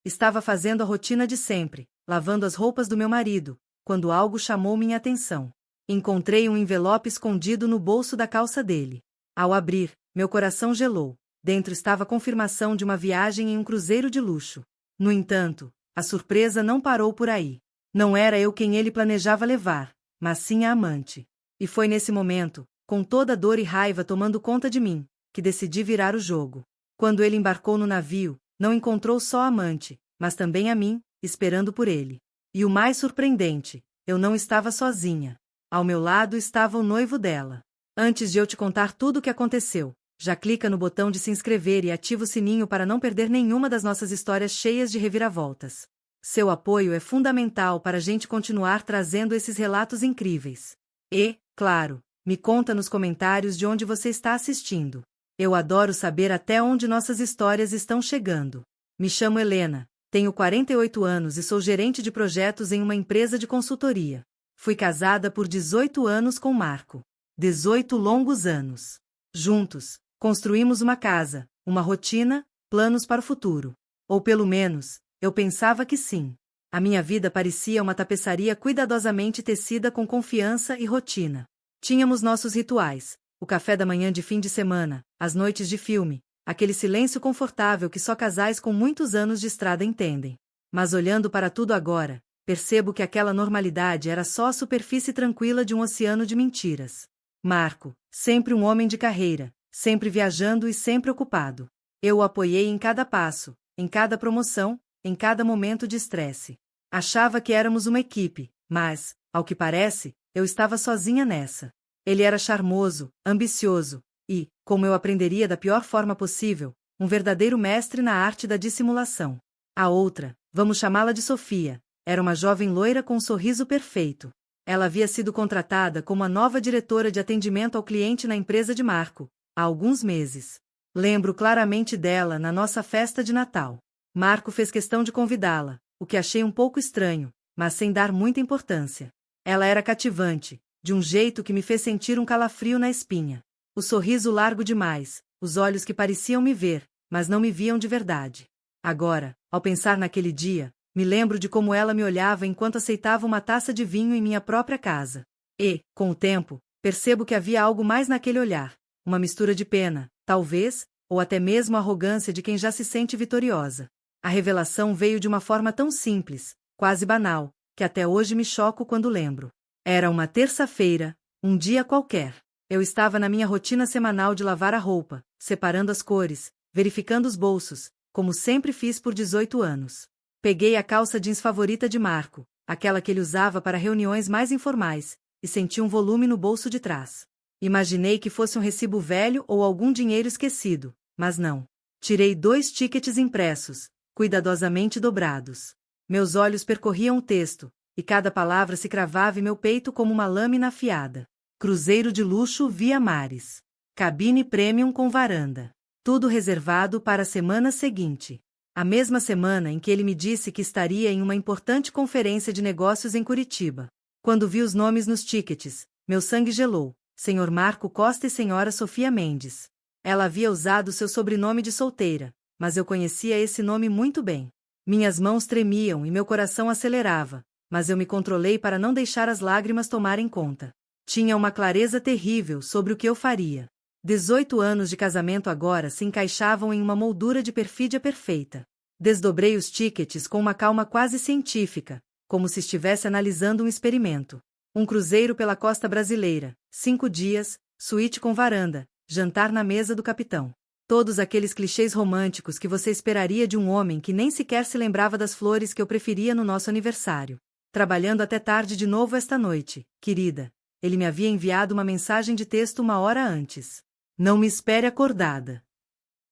Estava fazendo a rotina de sempre, lavando as roupas do meu marido, quando algo chamou minha atenção. Encontrei um envelope escondido no bolso da calça dele. Ao abrir, meu coração gelou. Dentro estava a confirmação de uma viagem em um cruzeiro de luxo. No entanto, a surpresa não parou por aí. Não era eu quem ele planejava levar, mas sim a amante. E foi nesse momento, com toda a dor e raiva tomando conta de mim, que decidi virar o jogo. Quando ele embarcou no navio, não encontrou só a amante, mas também a mim, esperando por ele. E o mais surpreendente, eu não estava sozinha. Ao meu lado estava o noivo dela. Antes de eu te contar tudo o que aconteceu, já clica no botão de se inscrever e ativa o sininho para não perder nenhuma das nossas histórias cheias de reviravoltas. Seu apoio é fundamental para a gente continuar trazendo esses relatos incríveis. E, claro, me conta nos comentários de onde você está assistindo. Eu adoro saber até onde nossas histórias estão chegando. Me chamo Helena, tenho 48 anos e sou gerente de projetos em uma empresa de consultoria. Fui casada por 18 anos com Marco. 18 longos anos. Juntos, construímos uma casa, uma rotina, planos para o futuro. Ou pelo menos, eu pensava que sim. A minha vida parecia uma tapeçaria cuidadosamente tecida com confiança e rotina. Tínhamos nossos rituais, o café da manhã de fim de semana, as noites de filme, aquele silêncio confortável que só casais com muitos anos de estrada entendem. Mas olhando para tudo agora, percebo que aquela normalidade era só a superfície tranquila de um oceano de mentiras. Marco, sempre um homem de carreira, sempre viajando e sempre ocupado. Eu o apoiei em cada passo, em cada promoção, em cada momento de estresse. Achava que éramos uma equipe, mas, ao que parece, eu estava sozinha nessa. Ele era charmoso, ambicioso e, como eu aprenderia da pior forma possível, um verdadeiro mestre na arte da dissimulação. A outra, vamos chamá-la de Sofia, era uma jovem loira com um sorriso perfeito. Ela havia sido contratada como a nova diretora de atendimento ao cliente na empresa de Marco, há alguns meses. Lembro claramente dela na nossa festa de Natal. Marco fez questão de convidá-la, o que achei um pouco estranho, mas sem dar muita importância. Ela era cativante, de um jeito que me fez sentir um calafrio na espinha. O sorriso largo demais, os olhos que pareciam me ver, mas não me viam de verdade. Agora, ao pensar naquele dia, me lembro de como ela me olhava enquanto aceitava uma taça de vinho em minha própria casa. E, com o tempo, percebo que havia algo mais naquele olhar, uma mistura de pena, talvez, ou até mesmo arrogância de quem já se sente vitoriosa. A revelação veio de uma forma tão simples, quase banal, que até hoje me choco quando lembro. Era uma terça-feira, um dia qualquer. Eu estava na minha rotina semanal de lavar a roupa, separando as cores, verificando os bolsos, como sempre fiz por 18 anos. Peguei a calça jeans favorita de Marco, aquela que ele usava para reuniões mais informais, e senti um volume no bolso de trás. Imaginei que fosse um recibo velho ou algum dinheiro esquecido, mas não. Tirei 2 tickets impressos, cuidadosamente dobrados. Meus olhos percorriam o texto, e cada palavra se cravava em meu peito como uma lâmina afiada. Cruzeiro de luxo via mares. Cabine premium com varanda. Tudo reservado para a semana seguinte. A mesma semana em que ele me disse que estaria em uma importante conferência de negócios em Curitiba. Quando vi os nomes nos tickets, meu sangue gelou. Senhor Marco Costa e Senhora Sofia Mendes. Ela havia usado seu sobrenome de solteira, mas eu conhecia esse nome muito bem. Minhas mãos tremiam e meu coração acelerava, mas eu me controlei para não deixar as lágrimas tomarem conta. Tinha uma clareza terrível sobre o que eu faria. 18 anos de casamento agora se encaixavam em uma moldura de perfídia perfeita. Desdobrei os tickets com uma calma quase científica, como se estivesse analisando um experimento. Um cruzeiro pela costa brasileira, 5 dias, suíte com varanda, jantar na mesa do capitão. Todos aqueles clichês românticos que você esperaria de um homem que nem sequer se lembrava das flores que eu preferia no nosso aniversário. Trabalhando até tarde de novo esta noite, querida. Ele me havia enviado uma mensagem de texto 1 hora antes. Não me espere acordada.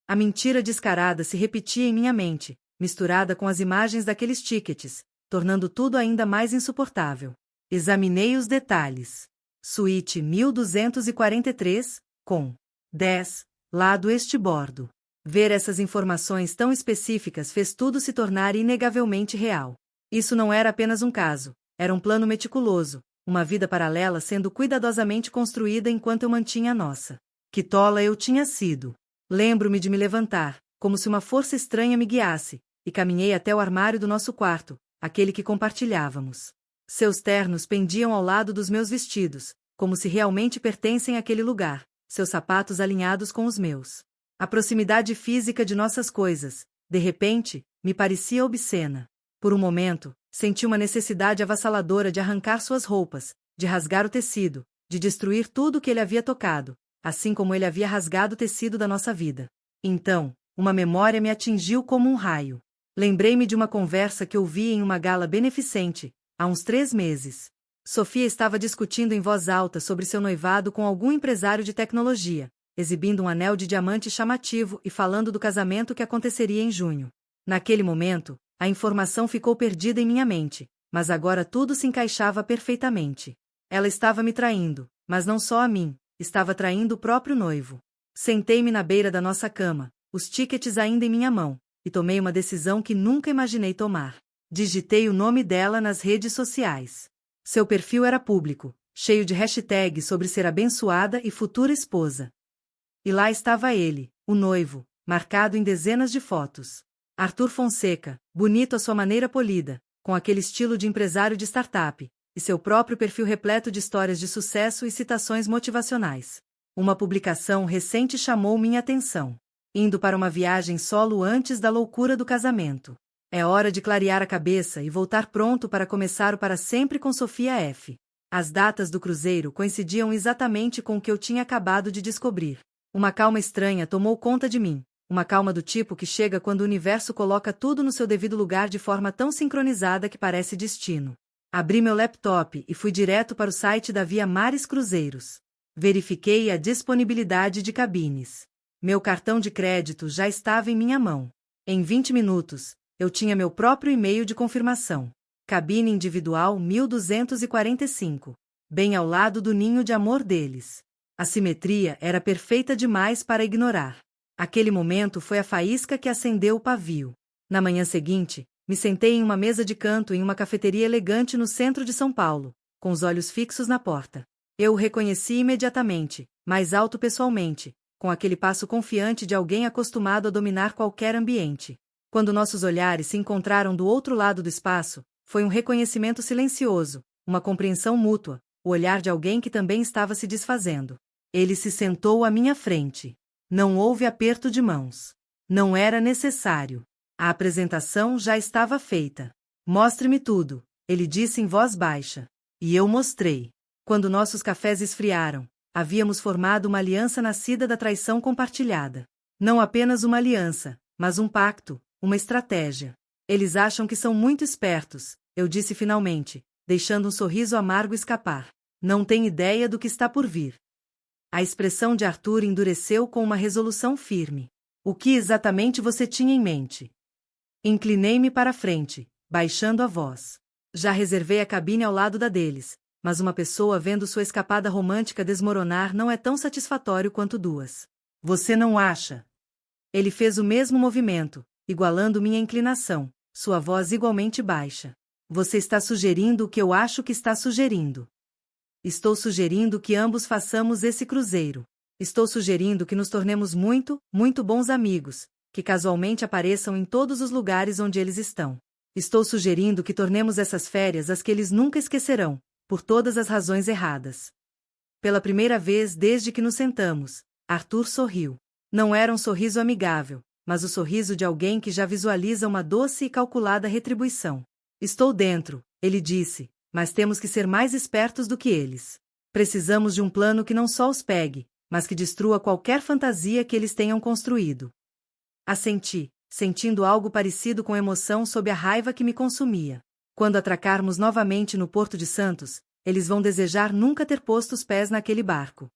A mentira descarada se repetia em minha mente, misturada com as imagens daqueles tickets, tornando tudo ainda mais insuportável. Examinei os detalhes. Suíte 1243, com 10, lado este bordo. Ver essas informações tão específicas fez tudo se tornar inegavelmente real. Isso não era apenas um caso, era um plano meticuloso, uma vida paralela sendo cuidadosamente construída enquanto eu mantinha a nossa. Que tola eu tinha sido. Lembro-me de me levantar, como se uma força estranha me guiasse, e caminhei até o armário do nosso quarto, aquele que compartilhávamos. Seus ternos pendiam ao lado dos meus vestidos, como se realmente pertencem àquele lugar, seus sapatos alinhados com os meus. A proximidade física de nossas coisas, de repente, me parecia obscena. Por um momento, senti uma necessidade avassaladora de arrancar suas roupas, de rasgar o tecido, de destruir tudo que ele havia tocado, assim como ele havia rasgado o tecido da nossa vida. Então, uma memória me atingiu como um raio. Lembrei-me de uma conversa que ouvi em uma gala beneficente, há uns 3 meses. Sofia estava discutindo em voz alta sobre seu noivado com algum empresário de tecnologia, exibindo um anel de diamante chamativo e falando do casamento que aconteceria em junho. Naquele momento, a informação ficou perdida em minha mente, mas agora tudo se encaixava perfeitamente. Ela estava me traindo, mas não só a mim, estava traindo o próprio noivo. Sentei-me na beira da nossa cama, os tickets ainda em minha mão, e tomei uma decisão que nunca imaginei tomar. Digitei o nome dela nas redes sociais. Seu perfil era público, cheio de hashtags sobre ser abençoada e futura esposa. E lá estava ele, o noivo, marcado em dezenas de fotos. Arthur Fonseca, bonito à sua maneira polida, com aquele estilo de empresário de startup, e seu próprio perfil repleto de histórias de sucesso e citações motivacionais. Uma publicação recente chamou minha atenção. Indo para uma viagem solo antes da loucura do casamento. É hora de clarear a cabeça e voltar pronto para começar o para sempre com Sofia F. As datas do cruzeiro coincidiam exatamente com o que eu tinha acabado de descobrir. Uma calma estranha tomou conta de mim. Uma calma do tipo que chega quando o universo coloca tudo no seu devido lugar de forma tão sincronizada que parece destino. Abri meu laptop e fui direto para o site da Via Mares Cruzeiros. Verifiquei a disponibilidade de cabines. Meu cartão de crédito já estava em minha mão. Em 20 minutos, eu tinha meu próprio e-mail de confirmação. Cabine individual 1245. Bem ao lado do ninho de amor deles. A simetria era perfeita demais para ignorar. Aquele momento foi a faísca que acendeu o pavio. Na manhã seguinte, me sentei em uma mesa de canto em uma cafeteria elegante no centro de São Paulo, com os olhos fixos na porta. Eu o reconheci imediatamente, mais alto pessoalmente, com aquele passo confiante de alguém acostumado a dominar qualquer ambiente. Quando nossos olhares se encontraram do outro lado do espaço, foi um reconhecimento silencioso, uma compreensão mútua, o olhar de alguém que também estava se desfazendo. Ele se sentou à minha frente. Não houve aperto de mãos. Não era necessário. A apresentação já estava feita. Mostre-me tudo, ele disse em voz baixa. E eu mostrei. Quando nossos cafés esfriaram, havíamos formado uma aliança nascida da traição compartilhada. Não apenas uma aliança, mas um pacto, uma estratégia. Eles acham que são muito espertos, eu disse finalmente, deixando um sorriso amargo escapar. Não tem ideia do que está por vir. A expressão de Arthur endureceu com uma resolução firme. O que exatamente você tinha em mente? Inclinei-me para a frente, baixando a voz. Já reservei a cabine ao lado da deles, mas uma pessoa vendo sua escapada romântica desmoronar não é tão satisfatório quanto duas. Você não acha? Ele fez o mesmo movimento, igualando minha inclinação, sua voz igualmente baixa. Você está sugerindo o que eu acho que está sugerindo. Estou sugerindo que ambos façamos esse cruzeiro. Estou sugerindo que nos tornemos muito, muito bons amigos, que casualmente apareçam em todos os lugares onde eles estão. Estou sugerindo que tornemos essas férias as que eles nunca esquecerão, por todas as razões erradas. Pela primeira vez desde que nos sentamos, Arthur sorriu. Não era um sorriso amigável, mas o sorriso de alguém que já visualiza uma doce e calculada retribuição. Estou dentro, ele disse, mas temos que ser mais espertos do que eles. Precisamos de um plano que não só os pegue, mas que destrua qualquer fantasia que eles tenham construído. Assenti, sentindo algo parecido com emoção sob a raiva que me consumia. Quando atracarmos novamente no Porto de Santos, eles vão desejar nunca ter posto os pés naquele barco.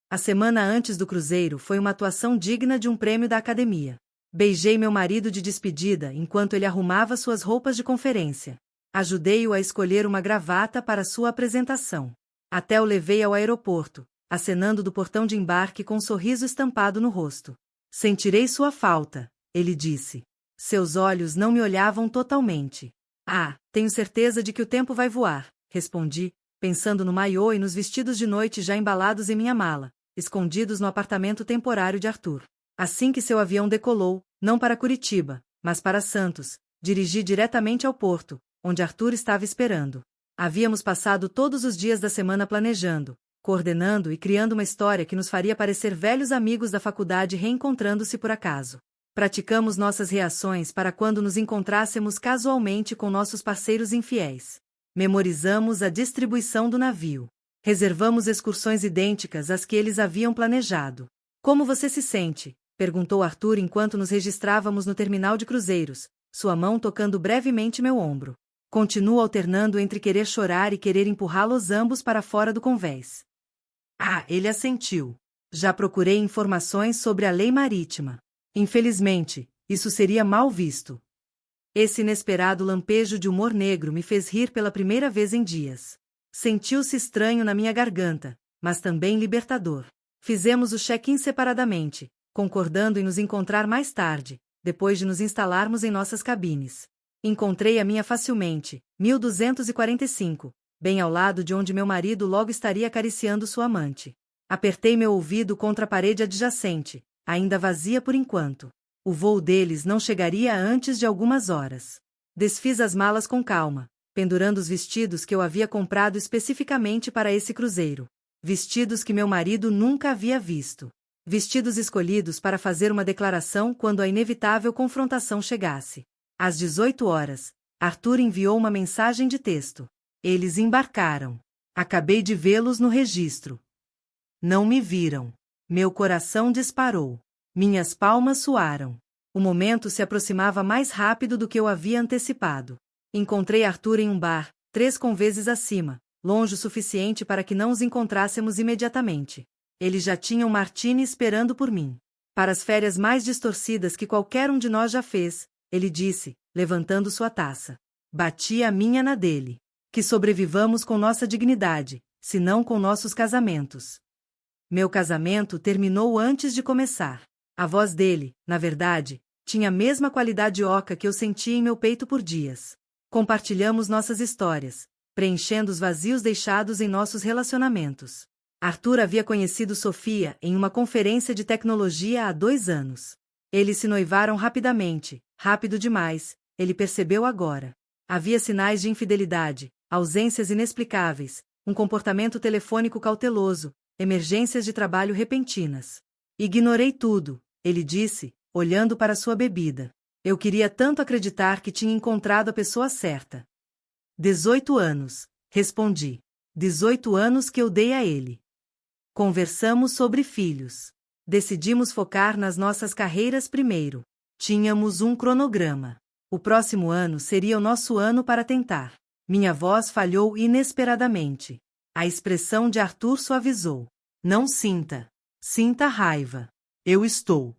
A semana antes do cruzeiro foi uma atuação digna de um prêmio da academia. Beijei meu marido de despedida enquanto ele arrumava suas roupas de conferência. Ajudei-o a escolher uma gravata para sua apresentação. Até o levei ao aeroporto, acenando do portão de embarque com um sorriso estampado no rosto. Sentirei sua falta, ele disse. Seus olhos não me olhavam totalmente. Ah, tenho certeza de que o tempo vai voar, respondi, pensando no maiô e nos vestidos de noite já embalados em minha mala, escondidos no apartamento temporário de Arthur. Assim que seu avião decolou, não para Curitiba, mas para Santos, dirigi diretamente ao porto, onde Arthur estava esperando. Havíamos passado todos os dias da semana planejando, coordenando e criando uma história que nos faria parecer velhos amigos da faculdade reencontrando-se por acaso. Praticamos nossas reações para quando nos encontrássemos casualmente com nossos parceiros infiéis. Memorizamos a distribuição do navio. Reservamos excursões idênticas às que eles haviam planejado. Como você se sente? Perguntou Arthur enquanto nos registrávamos no terminal de cruzeiros, sua mão tocando brevemente meu ombro. Continuo alternando entre querer chorar e querer empurrá-los ambos para fora do convés. Ah, ele assentiu. Já procurei informações sobre a lei marítima. Infelizmente, isso seria mal visto. Esse inesperado lampejo de humor negro me fez rir pela primeira vez em dias. Sentiu-se estranho na minha garganta, mas também libertador. Fizemos o check-in separadamente, concordando em nos encontrar mais tarde, depois de nos instalarmos em nossas cabines. Encontrei a minha facilmente, 1245, bem ao lado de onde meu marido logo estaria acariciando sua amante. Apertei meu ouvido contra a parede adjacente, ainda vazia por enquanto. O voo deles não chegaria antes de algumas horas. Desfiz as malas com calma, pendurando os vestidos que eu havia comprado especificamente para esse cruzeiro. Vestidos que meu marido nunca havia visto. Vestidos escolhidos para fazer uma declaração quando a inevitável confrontação chegasse. Às 18 horas, Arthur enviou uma mensagem de texto. Eles embarcaram. Acabei de vê-los no registro. Não me viram. Meu coração disparou. Minhas palmas suaram. O momento se aproximava mais rápido do que eu havia antecipado. Encontrei Arthur em um bar, 3 conveses acima, longe o suficiente para que não os encontrássemos imediatamente. Ele já tinha um martini esperando por mim. Para as férias mais distorcidas que qualquer um de nós já fez, ele disse, levantando sua taça. Bati a minha na dele. Que sobrevivamos com nossa dignidade, se não com nossos casamentos. Meu casamento terminou antes de começar. A voz dele, na verdade, tinha a mesma qualidade oca que eu sentia em meu peito por dias. Compartilhamos nossas histórias, preenchendo os vazios deixados em nossos relacionamentos. Arthur havia conhecido Sofia em uma conferência de tecnologia há 2 anos. Eles se noivaram rapidamente, rápido demais, ele percebeu agora. Havia sinais de infidelidade, ausências inexplicáveis, um comportamento telefônico cauteloso, emergências de trabalho repentinas. Ignorei tudo, ele disse, olhando para sua bebida. Eu queria tanto acreditar que tinha encontrado a pessoa certa. 18 anos, respondi. 18 anos que eu dei a ele. Conversamos sobre filhos. Decidimos focar nas nossas carreiras primeiro. Tínhamos um cronograma. O próximo ano seria o nosso ano para tentar. Minha voz falhou inesperadamente. A expressão de Arthur suavizou. Não sinta. Sinta raiva. Eu estou.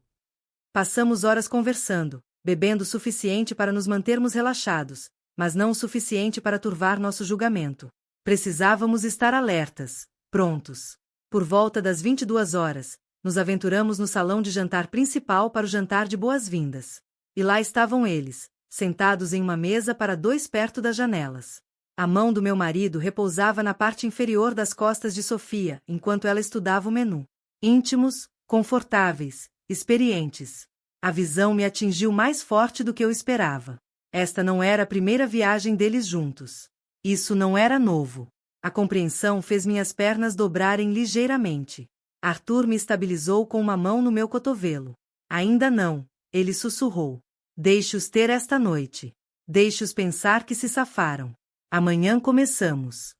Passamos horas conversando, bebendo o suficiente para nos mantermos relaxados, mas não o suficiente para turvar nosso julgamento. Precisávamos estar alertas, prontos. Por volta das 22 horas, nos aventuramos no salão de jantar principal para o jantar de boas-vindas. E lá estavam eles, sentados em uma mesa para 2 perto das janelas. A mão do meu marido repousava na parte inferior das costas de Sofia, enquanto ela estudava o menu. Íntimos, confortáveis, experientes. A visão me atingiu mais forte do que eu esperava. Esta não era a primeira viagem deles juntos. Isso não era novo. A compreensão fez minhas pernas dobrarem ligeiramente. Arthur me estabilizou com uma mão no meu cotovelo. Ainda não, ele sussurrou. Deixe-os ter esta noite. Deixe-os pensar que se safaram. Amanhã começamos.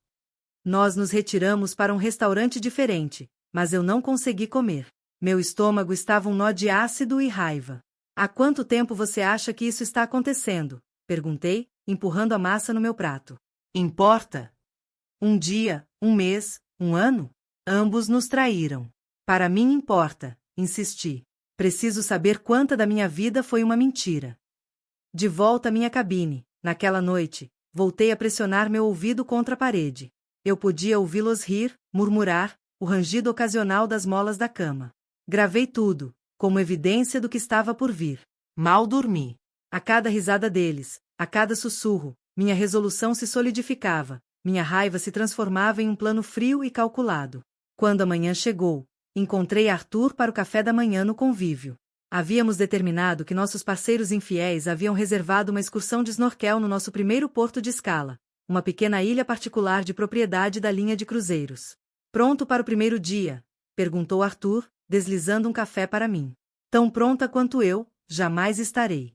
Nós nos retiramos para um restaurante diferente, mas eu não consegui comer. Meu estômago estava um nó de ácido e raiva. Há quanto tempo você acha que isso está acontecendo? Perguntei, empurrando a massa no meu prato. Importa? Um dia, um mês, um ano? Ambos nos traíram. Para mim importa, insisti. Preciso saber quanta da minha vida foi uma mentira. De volta à minha cabine, naquela noite, voltei a pressionar meu ouvido contra a parede. Eu podia ouvi-los rir, murmurar, o rangido ocasional das molas da cama. Gravei tudo, como evidência do que estava por vir. Mal dormi. A cada risada deles, a cada sussurro, minha resolução se solidificava, minha raiva se transformava em um plano frio e calculado. Quando a manhã chegou, encontrei Arthur para o café da manhã no convívio. Havíamos determinado que nossos parceiros infiéis haviam reservado uma excursão de snorkel no nosso primeiro porto de escala, uma pequena ilha particular de propriedade da linha de cruzeiros. Pronto para o primeiro dia? Perguntou Arthur, deslizando um café para mim. Tão pronta quanto eu, jamais estarei.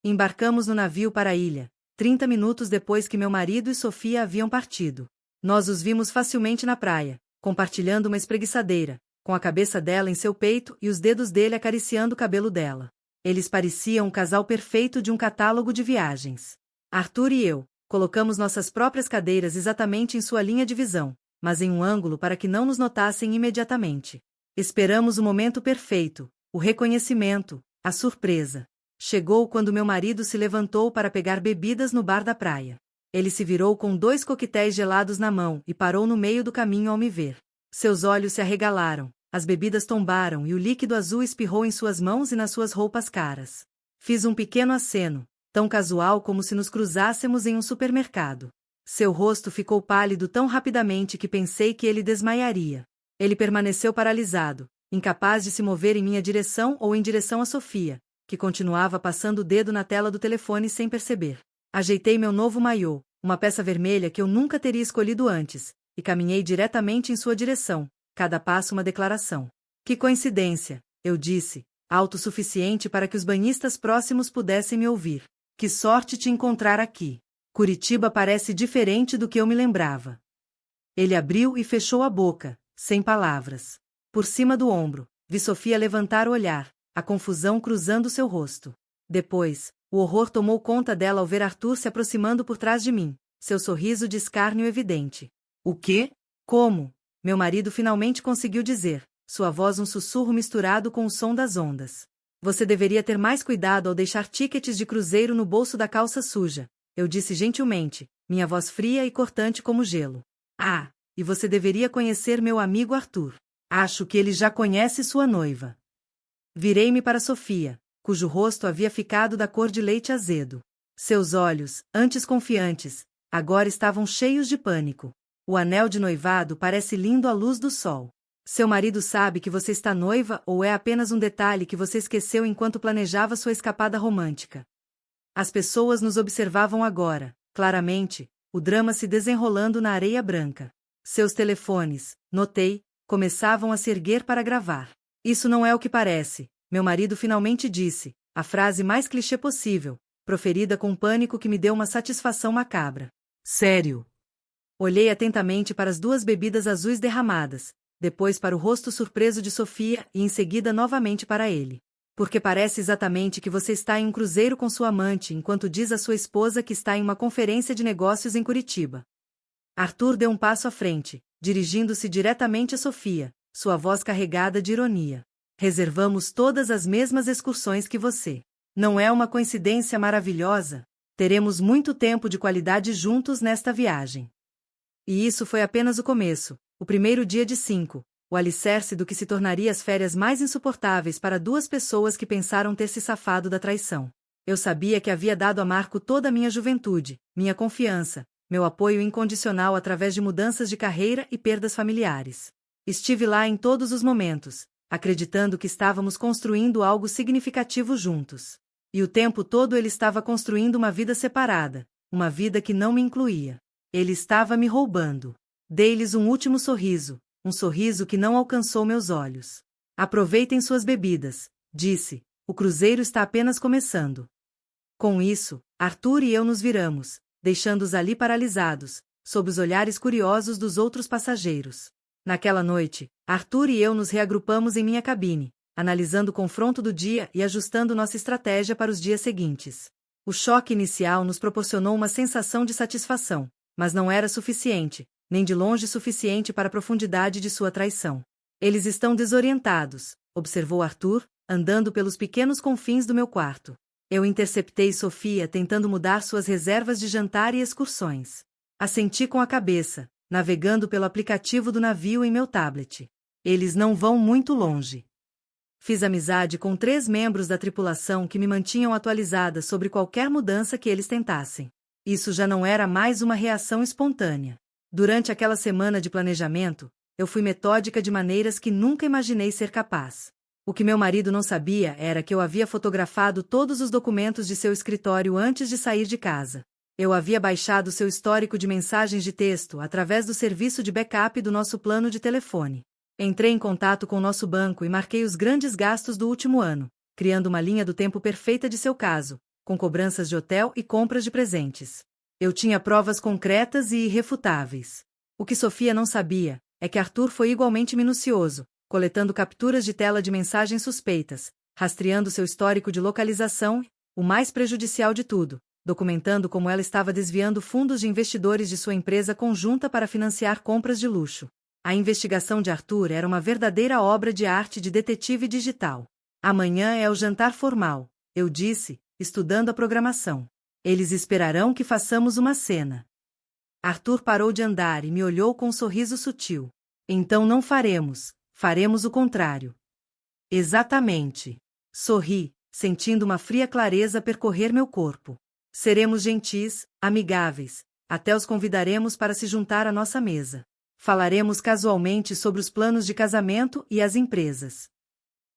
Embarcamos no navio para a ilha, 30 minutos depois que meu marido e Sofia haviam partido. Nós os vimos facilmente na praia, compartilhando uma espreguiçadeira, com a cabeça dela em seu peito e os dedos dele acariciando o cabelo dela. Eles pareciam um casal perfeito de um catálogo de viagens. Arthur e eu colocamos nossas próprias cadeiras exatamente em sua linha de visão, mas em um ângulo para que não nos notassem imediatamente. Esperamos o momento perfeito, o reconhecimento, a surpresa. Chegou quando meu marido se levantou para pegar bebidas no bar da praia. Ele se virou com 2 coquetéis gelados na mão e parou no meio do caminho ao me ver. Seus olhos se arregalaram, as bebidas tombaram e o líquido azul espirrou em suas mãos e nas suas roupas caras. Fiz um pequeno aceno, tão casual como se nos cruzássemos em um supermercado. Seu rosto ficou pálido tão rapidamente que pensei que ele desmaiaria. Ele permaneceu paralisado, incapaz de se mover em minha direção ou em direção a Sofia, que continuava passando o dedo na tela do telefone sem perceber. Ajeitei meu novo maiô, uma peça vermelha que eu nunca teria escolhido antes, e caminhei diretamente em sua direção, cada passo uma declaração. Que coincidência, eu disse, autossuficiente para que os banhistas próximos pudessem me ouvir. Que sorte te encontrar aqui. Curitiba parece diferente do que eu me lembrava. Ele abriu e fechou a boca, sem palavras. Por cima do ombro, vi Sofia levantar o olhar, a confusão cruzando seu rosto. Depois, o horror tomou conta dela ao ver Arthur se aproximando por trás de mim, seu sorriso de escárnio evidente. O quê? Como? Meu marido finalmente conseguiu dizer, sua voz um sussurro misturado com o som das ondas. Você deveria ter mais cuidado ao deixar tickets de cruzeiro no bolso da calça suja, eu disse gentilmente, minha voz fria e cortante como gelo. Ah, e você deveria conhecer meu amigo Arthur. Acho que ele já conhece sua noiva. Virei-me para Sofia, cujo rosto havia ficado da cor de leite azedo. Seus olhos, antes confiantes, agora estavam cheios de pânico. O anel de noivado parece lindo à luz do sol. Seu marido sabe que você está noiva ou é apenas um detalhe que você esqueceu enquanto planejava sua escapada romântica? As pessoas nos observavam agora, claramente, o drama se desenrolando na areia branca. Seus telefones, notei, começavam a se erguer para gravar. Isso não é o que parece, meu marido finalmente disse, a frase mais clichê possível, proferida com pânico que me deu uma satisfação macabra. Sério? Olhei atentamente para as 2 bebidas azuis derramadas, depois para o rosto surpreso de Sofia e em seguida novamente para ele. Porque parece exatamente que você está em um cruzeiro com sua amante enquanto diz à sua esposa que está em uma conferência de negócios em Curitiba. Arthur deu um passo à frente, dirigindo-se diretamente a Sofia, sua voz carregada de ironia. Reservamos todas as mesmas excursões que você. Não é uma coincidência maravilhosa? Teremos muito tempo de qualidade juntos nesta viagem. E isso foi apenas o começo, o primeiro dia de 5, o alicerce do que se tornaria as férias mais insuportáveis para 2 pessoas que pensaram ter se safado da traição. Eu sabia que havia dado a Marco toda a minha juventude, minha confiança, meu apoio incondicional através de mudanças de carreira e perdas familiares. Estive lá em todos os momentos, acreditando que estávamos construindo algo significativo juntos. E o tempo todo ele estava construindo uma vida separada, uma vida que não me incluía. Ele estava me roubando. Dei-lhes um último sorriso, um sorriso que não alcançou meus olhos. Aproveitem suas bebidas, disse, o cruzeiro está apenas começando. Com isso, Arthur e eu nos viramos, deixando-os ali paralisados, sob os olhares curiosos dos outros passageiros. Naquela noite, Arthur e eu nos reagrupamos em minha cabine, analisando o confronto do dia e ajustando nossa estratégia para os dias seguintes. O choque inicial nos proporcionou uma sensação de satisfação, mas não era suficiente, nem de longe suficiente para a profundidade de sua traição. Eles estão desorientados, observou Arthur, andando pelos pequenos confins do meu quarto. Eu interceptei Sofia tentando mudar suas reservas de jantar e excursões. Assenti com a cabeça, navegando pelo aplicativo do navio em meu tablet. Eles não vão muito longe. Fiz amizade com 3 membros da tripulação que me mantinham atualizada sobre qualquer mudança que eles tentassem. Isso já não era mais uma reação espontânea. Durante aquela semana de planejamento, eu fui metódica de maneiras que nunca imaginei ser capaz. O que meu marido não sabia era que eu havia fotografado todos os documentos de seu escritório antes de sair de casa. Eu havia baixado seu histórico de mensagens de texto através do serviço de backup do nosso plano de telefone. Entrei em contato com nosso banco e marquei os grandes gastos do último ano, criando uma linha do tempo perfeita de seu caso, com cobranças de hotel e compras de presentes. Eu tinha provas concretas e irrefutáveis. O que Sofia não sabia é que Arthur foi igualmente minucioso, coletando capturas de tela de mensagens suspeitas, rastreando seu histórico de localização e, o mais prejudicial de tudo, documentando como ela estava desviando fundos de investidores de sua empresa conjunta para financiar compras de luxo. A investigação de Arthur era uma verdadeira obra de arte de detetive digital. Amanhã é o jantar formal, eu disse, estudando a programação. Eles esperarão que façamos uma cena. Arthur parou de andar e me olhou com um sorriso sutil. Então não faremos. Faremos o contrário. Exatamente. Sorri, sentindo uma fria clareza percorrer meu corpo. Seremos gentis, amigáveis, até os convidaremos para se juntar à nossa mesa. Falaremos casualmente sobre os planos de casamento e as empresas.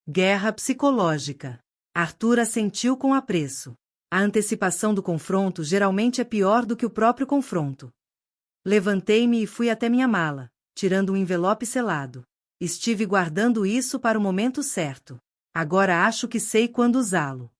Guerra psicológica. Arthur assentiu com apreço. A antecipação do confronto geralmente é pior do que o próprio confronto. Levantei-me e fui até minha mala, tirando um envelope selado. Estive guardando isso para o momento certo. Agora acho que sei quando usá-lo.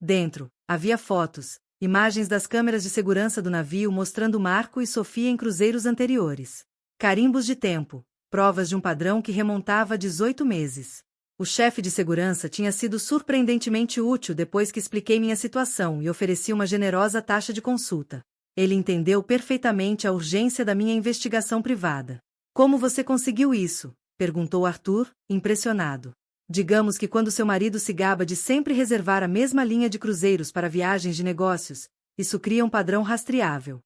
Dentro, havia fotos, imagens das câmeras de segurança do navio mostrando Marco e Sofia em cruzeiros anteriores. Carimbos de tempo, provas de um padrão que remontava a 18 meses. O chefe de segurança tinha sido surpreendentemente útil depois que expliquei minha situação e ofereci uma generosa taxa de consulta. Ele entendeu perfeitamente a urgência da minha investigação privada. Como você conseguiu isso? Perguntou Arthur, impressionado. Digamos que quando seu marido se gaba de sempre reservar a mesma linha de cruzeiros para viagens de negócios, isso cria um padrão rastreável.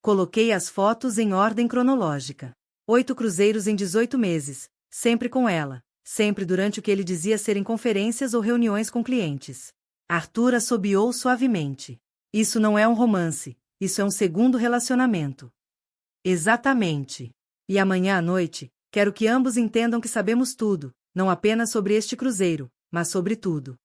Coloquei as fotos em ordem cronológica. 8 cruzeiros em 18 meses, sempre com ela, sempre durante o que ele dizia serem conferências ou reuniões com clientes. Arthur assobiou suavemente. Isso não é um romance, isso é um segundo relacionamento. Exatamente. E amanhã à noite, quero que ambos entendam que sabemos tudo, não apenas sobre este cruzeiro, mas sobre tudo.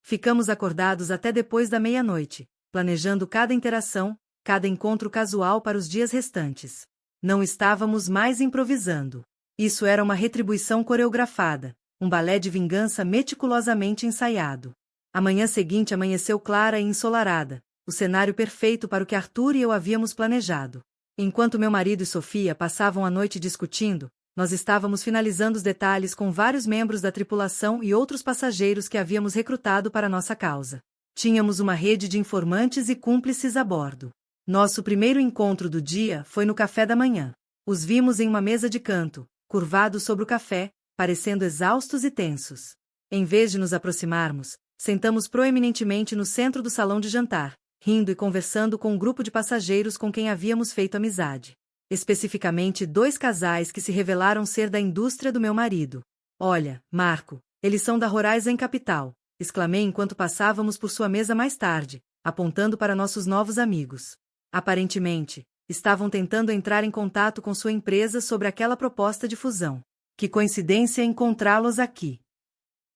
Ficamos acordados até depois da meia-noite, planejando cada interação, cada encontro casual para os dias restantes. Não estávamos mais improvisando. Isso era uma retribuição coreografada, um balé de vingança meticulosamente ensaiado. A manhã seguinte amanheceu clara e ensolarada, o cenário perfeito para o que Arthur e eu havíamos planejado. Enquanto meu marido e Sofia passavam a noite discutindo, nós estávamos finalizando os detalhes com vários membros da tripulação e outros passageiros que havíamos recrutado para nossa causa. Tínhamos uma rede de informantes e cúmplices a bordo. Nosso primeiro encontro do dia foi no café da manhã. Os vimos em uma mesa de canto, curvados sobre o café, parecendo exaustos e tensos. Em vez de nos aproximarmos, sentamos proeminentemente no centro do salão de jantar, rindo e conversando com um grupo de passageiros com quem havíamos feito amizade. Especificamente 2 casais que se revelaram ser da indústria do meu marido. Olha, Marco, eles são da Horizon Capital, exclamei enquanto passávamos por sua mesa mais tarde, apontando para nossos novos amigos. Aparentemente, estavam tentando entrar em contato com sua empresa sobre aquela proposta de fusão. Que coincidência encontrá-los aqui.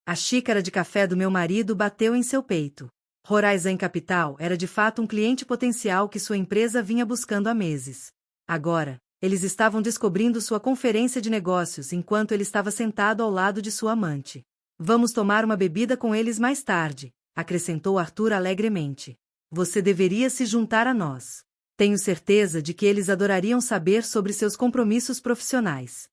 A xícara de café do meu marido bateu em seu peito. Horizon Capital era de fato um cliente potencial que sua empresa vinha buscando há meses. Agora, eles estavam descobrindo sua conferência de negócios enquanto ele estava sentado ao lado de sua amante. Vamos tomar uma bebida com eles mais tarde, acrescentou Arthur alegremente. Você deveria se juntar a nós. Tenho certeza de que eles adorariam saber sobre seus compromissos profissionais.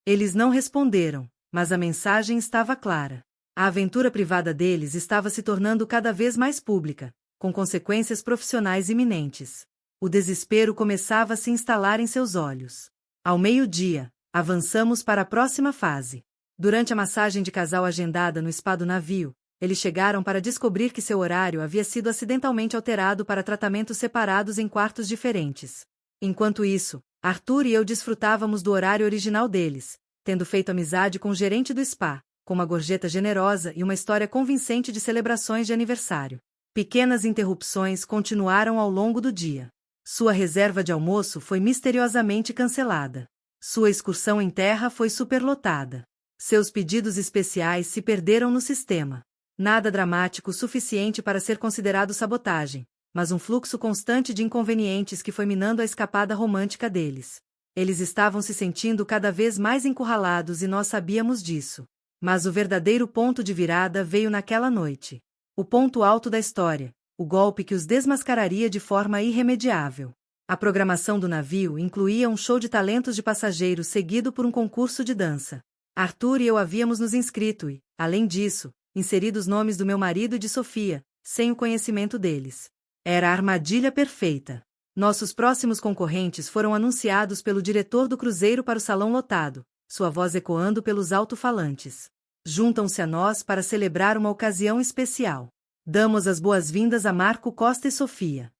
Eles não responderam, mas a mensagem estava clara. A aventura privada deles estava se tornando cada vez mais pública, com consequências profissionais iminentes. O desespero começava a se instalar em seus olhos. Ao meio-dia, avançamos para a próxima fase. Durante a massagem de casal agendada no spa do navio, eles chegaram para descobrir que seu horário havia sido acidentalmente alterado para tratamentos separados em quartos diferentes. Enquanto isso, Arthur e eu desfrutávamos do horário original deles, tendo feito amizade com o gerente do spa, com uma gorjeta generosa e uma história convincente de celebrações de aniversário. Pequenas interrupções continuaram ao longo do dia. Sua reserva de almoço foi misteriosamente cancelada. Sua excursão em terra foi superlotada. Seus pedidos especiais se perderam no sistema. Nada dramático o suficiente para ser considerado sabotagem, mas um fluxo constante de inconvenientes que foi minando a escapada romântica deles. Eles estavam se sentindo cada vez mais encurralados e nós sabíamos disso. Mas o verdadeiro ponto de virada veio naquela noite. O ponto alto da história, o golpe que os desmascararia de forma irremediável. A programação do navio incluía um show de talentos de passageiros seguido por um concurso de dança. Arthur e eu havíamos nos inscrito e, além disso, inserido os nomes do meu marido e de Sofia, sem o conhecimento deles. Era a armadilha perfeita. Nossos próximos concorrentes foram anunciados pelo diretor do cruzeiro para o salão lotado, sua voz ecoando pelos alto-falantes. Juntam-se a nós para celebrar uma ocasião especial. Damos as boas-vindas a Marco Costa e Sofia.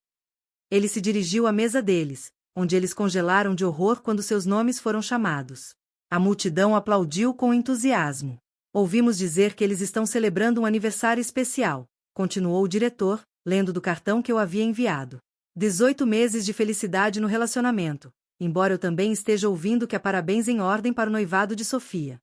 Ele se dirigiu à mesa deles, onde eles congelaram de horror quando seus nomes foram chamados. A multidão aplaudiu com entusiasmo. Ouvimos dizer que eles estão celebrando um aniversário especial, continuou o diretor, lendo do cartão que eu havia enviado. 18 meses de felicidade no relacionamento, embora eu também esteja ouvindo que há parabéns em ordem para o noivado de Sofia.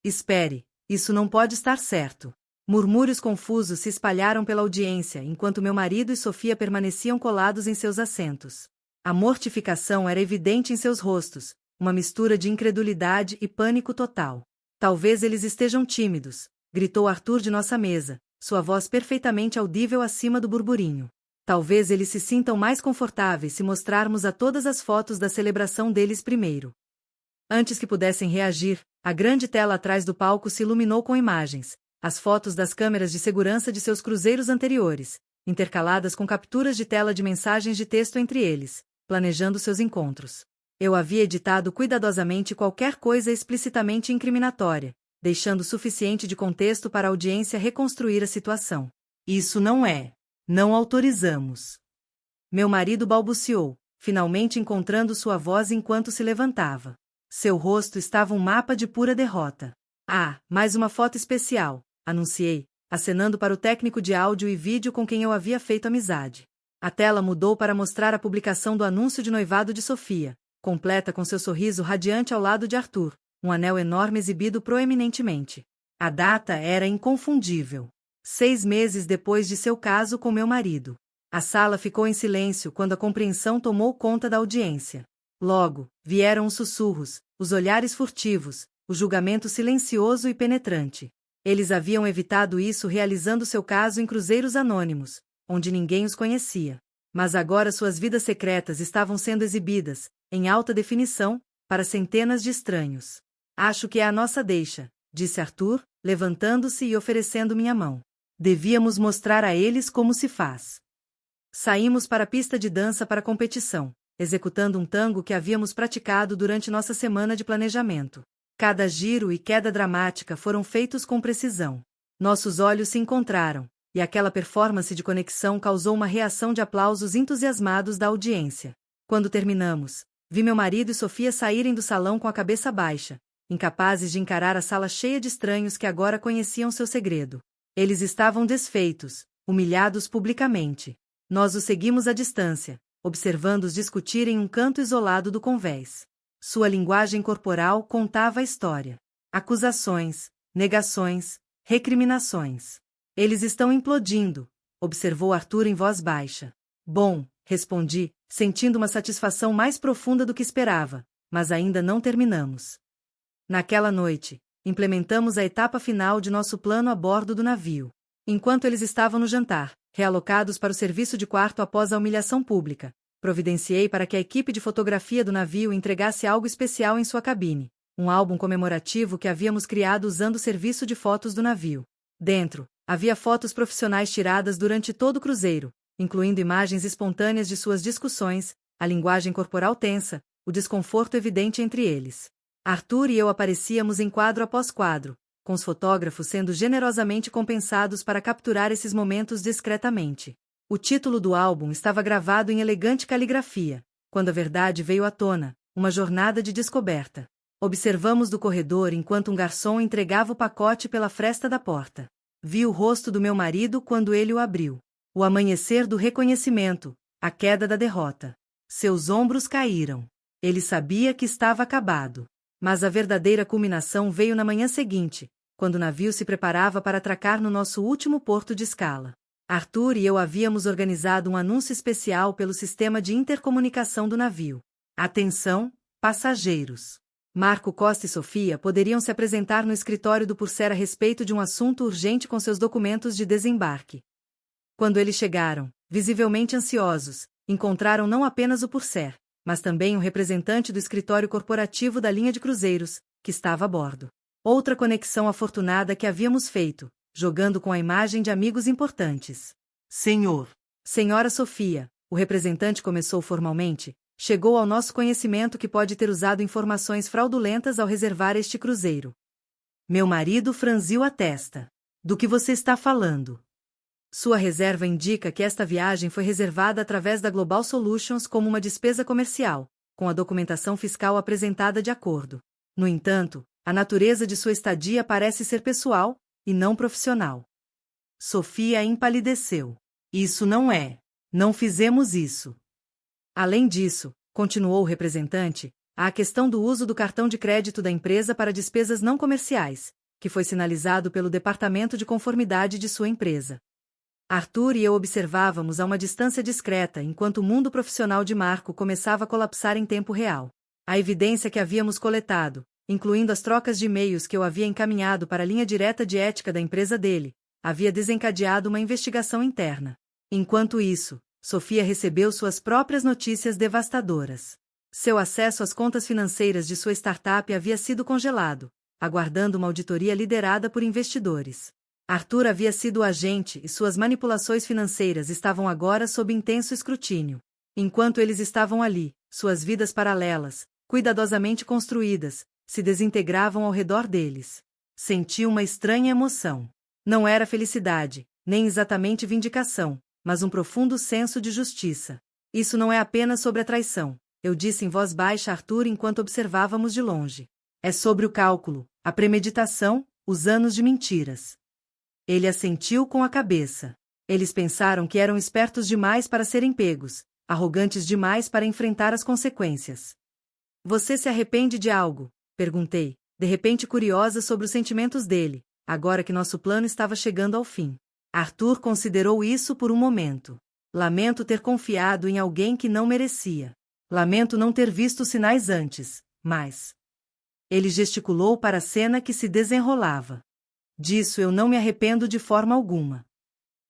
Espere, isso não pode estar certo. Murmúrios confusos se espalharam pela audiência enquanto meu marido e Sofia permaneciam colados em seus assentos. A mortificação era evidente em seus rostos, uma mistura de incredulidade e pânico total. Talvez eles estejam tímidos, gritou Arthur de nossa mesa, sua voz perfeitamente audível acima do burburinho. Talvez eles se sintam mais confortáveis se mostrarmos a todas as fotos da celebração deles primeiro. Antes que pudessem reagir, a grande tela atrás do palco se iluminou com imagens, as fotos das câmeras de segurança de seus cruzeiros anteriores, intercaladas com capturas de tela de mensagens de texto entre eles, planejando seus encontros. Eu havia editado cuidadosamente qualquer coisa explicitamente incriminatória, deixando o suficiente de contexto para a audiência reconstruir a situação. Isso não é. Não autorizamos. Meu marido balbuciou, finalmente encontrando sua voz enquanto se levantava. Seu rosto estava um mapa de pura derrota. Ah, mais uma foto especial, anunciei, acenando para o técnico de áudio e vídeo com quem eu havia feito amizade. A tela mudou para mostrar a publicação do anúncio de noivado de Sofia, completa com seu sorriso radiante ao lado de Arthur, um anel enorme exibido proeminentemente. A data era inconfundível. 6 meses depois de seu caso com meu marido. A sala ficou em silêncio quando a compreensão tomou conta da audiência. Logo, vieram os sussurros, os olhares furtivos, o julgamento silencioso e penetrante. Eles haviam evitado isso realizando seu caso em cruzeiros anônimos, onde ninguém os conhecia. Mas agora suas vidas secretas estavam sendo exibidas, em alta definição, para centenas de estranhos. Acho que é a nossa deixa, disse Arthur, levantando-se e oferecendo minha mão. Devíamos mostrar a eles como se faz. Saímos para a pista de dança para a competição, executando um tango que havíamos praticado durante nossa semana de planejamento. Cada giro e queda dramática foram feitos com precisão. Nossos olhos se encontraram, e aquela performance de conexão causou uma reação de aplausos entusiasmados da audiência. Quando terminamos, vi meu marido e Sofia saírem do salão com a cabeça baixa, incapazes de encarar a sala cheia de estranhos que agora conheciam seu segredo. Eles estavam desfeitos, humilhados publicamente. Nós os seguimos à distância, observando-os discutir em um canto isolado do convés. Sua linguagem corporal contava a história. Acusações, negações, recriminações. Eles estão implodindo, observou Arthur em voz baixa. Bom, respondi, sentindo uma satisfação mais profunda do que esperava, mas ainda não terminamos. Naquela noite, implementamos a etapa final de nosso plano a bordo do navio. Enquanto eles estavam no jantar, realocados para o serviço de quarto após a humilhação pública, providenciei para que a equipe de fotografia do navio entregasse algo especial em sua cabine, um álbum comemorativo que havíamos criado usando o serviço de fotos do navio. Dentro, havia fotos profissionais tiradas durante todo o cruzeiro, incluindo imagens espontâneas de suas discussões, a linguagem corporal tensa, o desconforto evidente entre eles. Arthur e eu aparecíamos em quadro após quadro, com os fotógrafos sendo generosamente compensados para capturar esses momentos discretamente. O título do álbum estava gravado em elegante caligrafia, quando a verdade veio à tona, uma jornada de descoberta. Observamos do corredor enquanto um garçom entregava o pacote pela fresta da porta. Vi o rosto do meu marido quando ele o abriu. O amanhecer do reconhecimento, a queda da derrota. Seus ombros caíram. Ele sabia que estava acabado. Mas a verdadeira culminação veio na manhã seguinte, quando o navio se preparava para atracar no nosso último porto de escala. Arthur e eu havíamos organizado um anúncio especial pelo sistema de intercomunicação do navio. Atenção, passageiros! Marco Costa e Sofia poderiam se apresentar no escritório do Purser a respeito de um assunto urgente com seus documentos de desembarque. Quando eles chegaram, visivelmente ansiosos, encontraram não apenas o Purser, mas também um representante do escritório corporativo da linha de cruzeiros, que estava a bordo. Outra conexão afortunada que havíamos feito, jogando com a imagem de amigos importantes. Senhora Sofia, o representante começou formalmente, chegou ao nosso conhecimento que pode ter usado informações fraudulentas ao reservar este cruzeiro. Meu marido franziu a testa. Do que você está falando? Sua reserva indica que esta viagem foi reservada através da Global Solutions como uma despesa comercial, com a documentação fiscal apresentada de acordo. No entanto, a natureza de sua estadia parece ser pessoal, e não profissional. Sofia empalideceu. Isso não é. Não fizemos isso. Além disso, continuou o representante, há a questão do uso do cartão de crédito da empresa para despesas não comerciais, que foi sinalizado pelo Departamento de Conformidade de sua empresa. Arthur e eu observávamos a uma distância discreta enquanto o mundo profissional de Marco começava a colapsar em tempo real. A evidência que havíamos coletado, incluindo as trocas de e-mails que eu havia encaminhado para a linha direta de ética da empresa dele, havia desencadeado uma investigação interna. Enquanto isso, Sofia recebeu suas próprias notícias devastadoras. Seu acesso às contas financeiras de sua startup havia sido congelado, aguardando uma auditoria liderada por investidores. Arthur havia sido o agente e suas manipulações financeiras estavam agora sob intenso escrutínio. Enquanto eles estavam ali, suas vidas paralelas, cuidadosamente construídas, se desintegravam ao redor deles. Senti uma estranha emoção. Não era felicidade, nem exatamente vindicação, mas um profundo senso de justiça. Isso não é apenas sobre a traição, eu disse em voz baixa a Arthur enquanto observávamos de longe. É sobre o cálculo, a premeditação, os anos de mentiras. Ele assentiu com a cabeça. Eles pensaram que eram espertos demais para serem pegos, arrogantes demais para enfrentar as consequências. Você se arrepende de algo? Perguntei, de repente curiosa sobre os sentimentos dele, agora que nosso plano estava chegando ao fim. Arthur considerou isso por um momento. Lamento ter confiado em alguém que não merecia. Lamento não ter visto sinais antes, mas... Ele gesticulou para a cena que se desenrolava. Disso eu não me arrependo de forma alguma.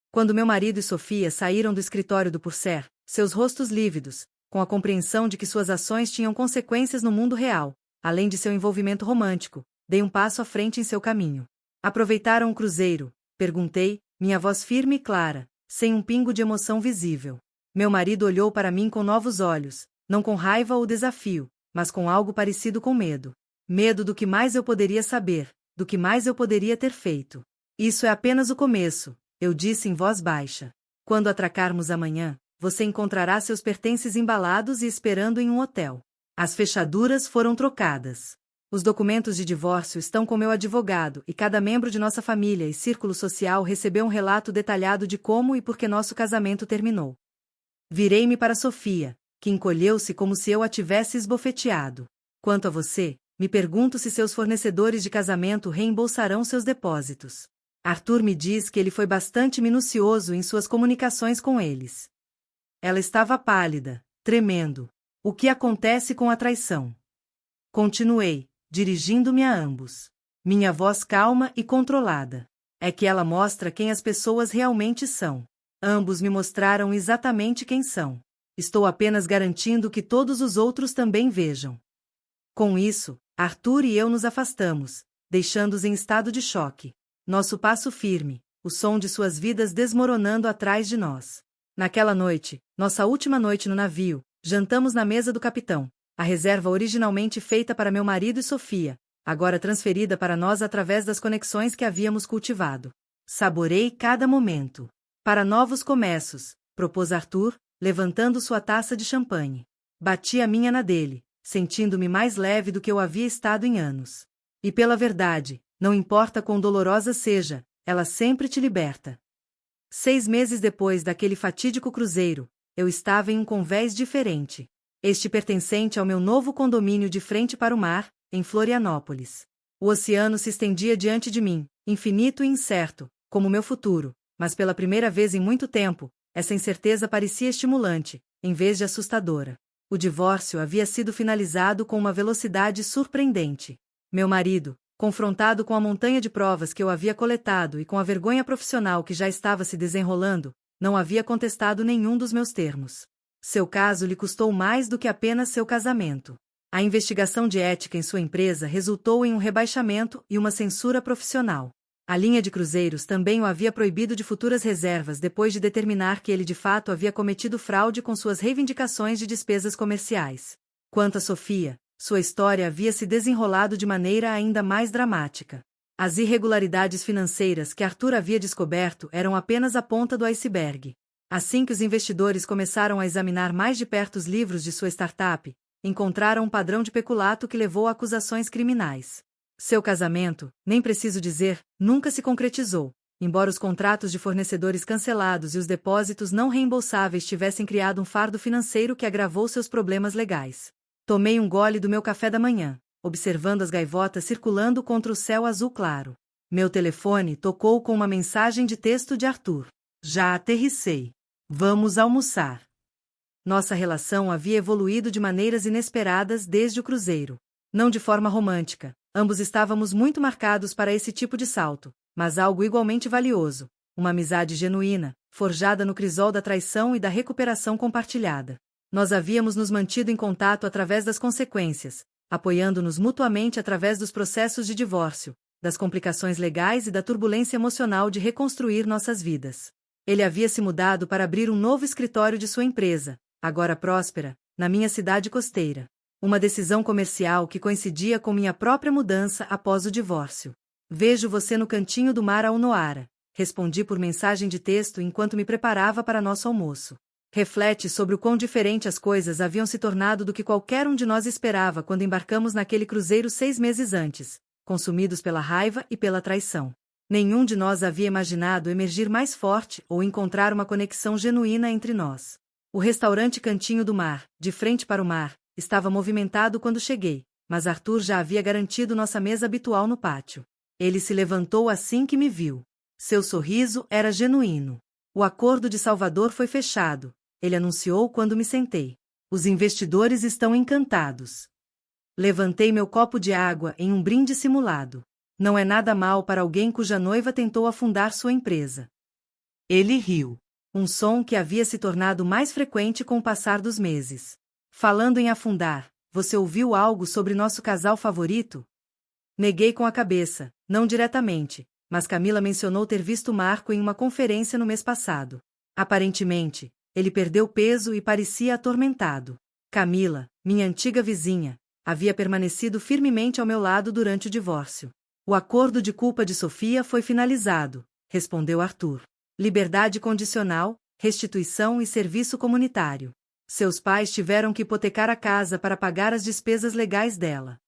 Quando meu marido e Sofia saíram do escritório do Purser, seus rostos lívidos, com a compreensão de que suas ações tinham consequências no mundo real, além de seu envolvimento romântico, dei um passo à frente em seu caminho. Aproveitaram o cruzeiro? Perguntei, minha voz firme e clara, sem um pingo de emoção visível. Meu marido olhou para mim com novos olhos, não com raiva ou desafio, mas com algo parecido com medo. Medo do que mais eu poderia saber, do que mais eu poderia ter feito. Isso é apenas o começo, eu disse em voz baixa. Quando atracarmos amanhã, você encontrará seus pertences embalados e esperando em um hotel. As fechaduras foram trocadas. Os documentos de divórcio estão com meu advogado e cada membro de nossa família e círculo social recebeu um relato detalhado de como e por que nosso casamento terminou. Virei-me para Sofia, que encolheu-se como se eu a tivesse esbofeteado. Quanto a você, me pergunto se seus fornecedores de casamento reembolsarão seus depósitos. Arthur me diz que ele foi bastante minucioso em suas comunicações com eles. Ela estava pálida, tremendo. O que acontece com a traição? Continuei, dirigindo-me a ambos. Minha voz calma e controlada. É que ela mostra quem as pessoas realmente são. Ambos me mostraram exatamente quem são. Estou apenas garantindo que todos os outros também vejam. Com isso, Arthur e eu nos afastamos, deixando-os em estado de choque. Nosso passo firme, o som de suas vidas desmoronando atrás de nós. Naquela noite, nossa última noite no navio, jantamos na mesa do capitão, a reserva originalmente feita para meu marido e Sofia, agora transferida para nós através das conexões que havíamos cultivado. Saborei cada momento. Para novos começos, propôs Arthur, levantando sua taça de champanhe. Bati a minha na dele, sentindo-me mais leve do que eu havia estado em anos. E pela verdade, não importa quão dolorosa seja, ela sempre te liberta. 6 meses depois daquele fatídico cruzeiro, eu estava em um convés diferente. Este pertencente ao meu novo condomínio de frente para o mar, em Florianópolis. O oceano se estendia diante de mim, infinito e incerto, como meu futuro, mas pela primeira vez em muito tempo, essa incerteza parecia estimulante, em vez de assustadora. O divórcio havia sido finalizado com uma velocidade surpreendente. Meu marido, confrontado com a montanha de provas que eu havia coletado e com a vergonha profissional que já estava se desenrolando, não havia contestado nenhum dos meus termos. Seu caso lhe custou mais do que apenas seu casamento. A investigação de ética em sua empresa resultou em um rebaixamento e uma censura profissional. A linha de cruzeiros também o havia proibido de futuras reservas depois de determinar que ele de fato havia cometido fraude com suas reivindicações de despesas comerciais. Quanto a Sofia, sua história havia se desenrolado de maneira ainda mais dramática. As irregularidades financeiras que Arthur havia descoberto eram apenas a ponta do iceberg. Assim que os investidores começaram a examinar mais de perto os livros de sua startup, encontraram um padrão de peculato que levou a acusações criminais. Seu casamento, nem preciso dizer, nunca se concretizou, embora os contratos de fornecedores cancelados e os depósitos não reembolsáveis tivessem criado um fardo financeiro que agravou seus problemas legais. Tomei um gole do meu café da manhã, observando as gaivotas circulando contra o céu azul claro. Meu telefone tocou com uma mensagem de texto de Arthur. Já aterrissei. Vamos almoçar. Nossa relação havia evoluído de maneiras inesperadas desde o cruzeiro. Não de forma romântica, ambos estávamos muito marcados para esse tipo de salto, mas algo igualmente valioso, uma amizade genuína, forjada no crisol da traição e da recuperação compartilhada. Nós havíamos nos mantido em contato através das consequências, apoiando-nos mutuamente através dos processos de divórcio, das complicações legais e da turbulência emocional de reconstruir nossas vidas. Ele havia se mudado para abrir um novo escritório de sua empresa, agora próspera, na minha cidade costeira. Uma decisão comercial que coincidia com minha própria mudança após o divórcio. Vejo você no cantinho do mar ao Noara, respondi por mensagem de texto enquanto me preparava para nosso almoço. Reflete sobre o quão diferente as coisas haviam se tornado do que qualquer um de nós esperava quando embarcamos naquele cruzeiro 6 meses antes, consumidos pela raiva e pela traição. Nenhum de nós havia imaginado emergir mais forte ou encontrar uma conexão genuína entre nós. O restaurante Cantinho do Mar, de frente para o mar, estava movimentado quando cheguei, mas Arthur já havia garantido nossa mesa habitual no pátio. Ele se levantou assim que me viu. Seu sorriso era genuíno. O acordo de Salvador foi fechado, ele anunciou quando me sentei. Os investidores estão encantados. Levantei meu copo de água em um brinde simulado. Não é nada mal para alguém cuja noiva tentou afundar sua empresa. Ele riu. Um som que havia se tornado mais frequente com o passar dos meses. Falando em afundar, você ouviu algo sobre nosso casal favorito? Neguei com a cabeça, não diretamente, mas Camila mencionou ter visto Marco em uma conferência no mês passado. Aparentemente, ele perdeu peso e parecia atormentado. Camila, minha antiga vizinha, havia permanecido firmemente ao meu lado durante o divórcio. O acordo de culpa de Sofia foi finalizado, respondeu Arthur. Liberdade condicional, restituição e serviço comunitário. Seus pais tiveram que hipotecar a casa para pagar as despesas legais dela.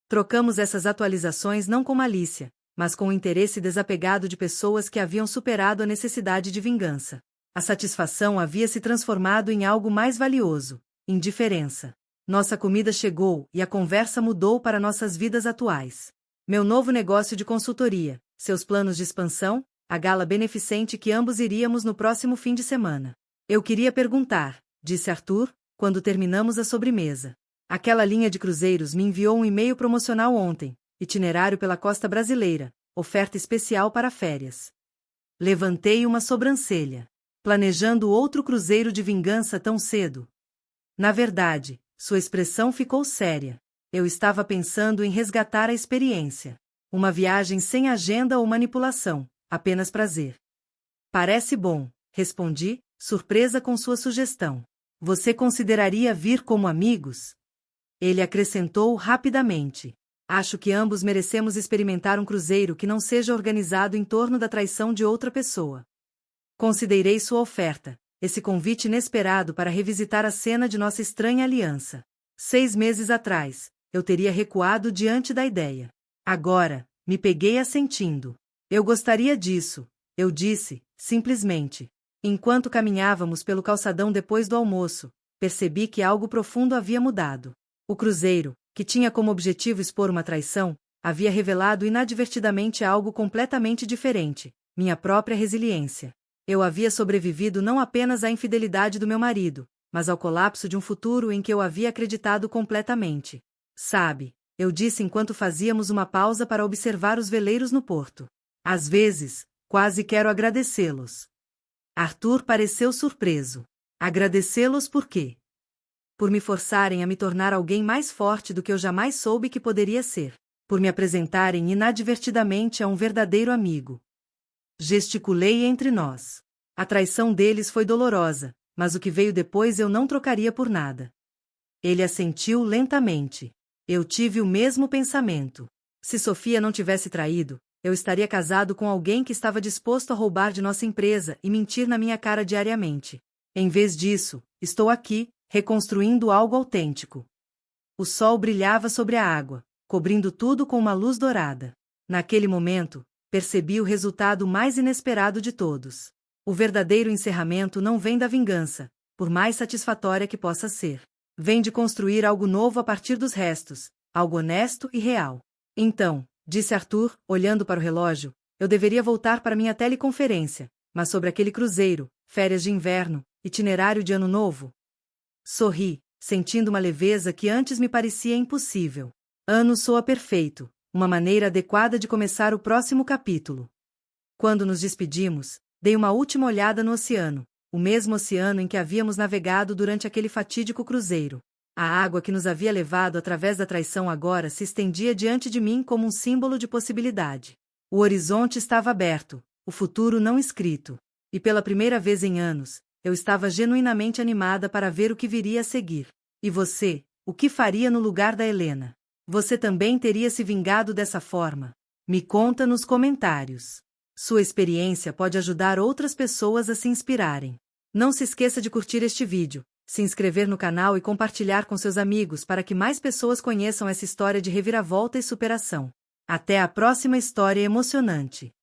Trocamos essas atualizações não com malícia, mas com o interesse desapegado de pessoas que haviam superado a necessidade de vingança. A satisfação havia se transformado em algo mais valioso, indiferença. Nossa comida chegou e a conversa mudou para nossas vidas atuais. Meu novo negócio de consultoria, seus planos de expansão, a gala beneficente que ambos iríamos no próximo fim de semana. Eu queria perguntar, disse Arthur, quando terminamos a sobremesa. Aquela linha de cruzeiros me enviou um e-mail promocional ontem, itinerário pela costa brasileira, oferta especial para férias. Levantei uma sobrancelha. Planejando outro cruzeiro de vingança tão cedo? Na verdade, sua expressão ficou séria. Eu estava pensando em resgatar a experiência. Uma viagem sem agenda ou manipulação, apenas prazer. Parece bom, respondi, surpresa com sua sugestão. Você consideraria vir como amigos? Ele acrescentou rapidamente. Acho que ambos merecemos experimentar um cruzeiro que não seja organizado em torno da traição de outra pessoa. Considerei sua oferta, esse convite inesperado para revisitar a cena de nossa estranha aliança. 6 meses atrás, eu teria recuado diante da ideia. Agora, me peguei assentindo. Eu gostaria disso, eu disse, simplesmente. Enquanto caminhávamos pelo calçadão depois do almoço, percebi que algo profundo havia mudado. O cruzeiro, que tinha como objetivo expor uma traição, havia revelado inadvertidamente algo completamente diferente: minha própria resiliência. Eu havia sobrevivido não apenas à infidelidade do meu marido, mas ao colapso de um futuro em que eu havia acreditado completamente. Sabe, eu disse enquanto fazíamos uma pausa para observar os veleiros no porto. Às vezes, quase quero agradecê-los. Arthur pareceu surpreso. Agradecê-los por quê? Por me forçarem a me tornar alguém mais forte do que eu jamais soube que poderia ser. Por me apresentarem inadvertidamente a um verdadeiro amigo. Gesticulei entre nós. A traição deles foi dolorosa, mas o que veio depois eu não trocaria por nada. Ele assentiu lentamente. Eu tive o mesmo pensamento. Se Sofia não tivesse traído, eu estaria casado com alguém que estava disposto a roubar de nossa empresa e mentir na minha cara diariamente. Em vez disso, estou aqui, reconstruindo algo autêntico. O sol brilhava sobre a água, cobrindo tudo com uma luz dourada. Naquele momento, percebi o resultado mais inesperado de todos. O verdadeiro encerramento não vem da vingança, por mais satisfatória que possa ser. Vem de construir algo novo a partir dos restos, algo honesto e real. Então, disse Arthur, olhando para o relógio, eu deveria voltar para minha teleconferência, mas sobre aquele cruzeiro, férias de inverno, itinerário de ano novo. Sorri, sentindo uma leveza que antes me parecia impossível. Ano soa perfeito, uma maneira adequada de começar o próximo capítulo. Quando nos despedimos, dei uma última olhada no oceano, o mesmo oceano em que havíamos navegado durante aquele fatídico cruzeiro. A água que nos havia levado através da traição agora se estendia diante de mim como um símbolo de possibilidade. O horizonte estava aberto, o futuro não escrito. E pela primeira vez em anos, eu estava genuinamente animada para ver o que viria a seguir. E você, o que faria no lugar da Helena? Você também teria se vingado dessa forma? Me conta nos comentários. Sua experiência pode ajudar outras pessoas a se inspirarem. Não se esqueça de curtir este vídeo, se inscrever no canal e compartilhar com seus amigos para que mais pessoas conheçam essa história de reviravolta e superação. Até a próxima história emocionante.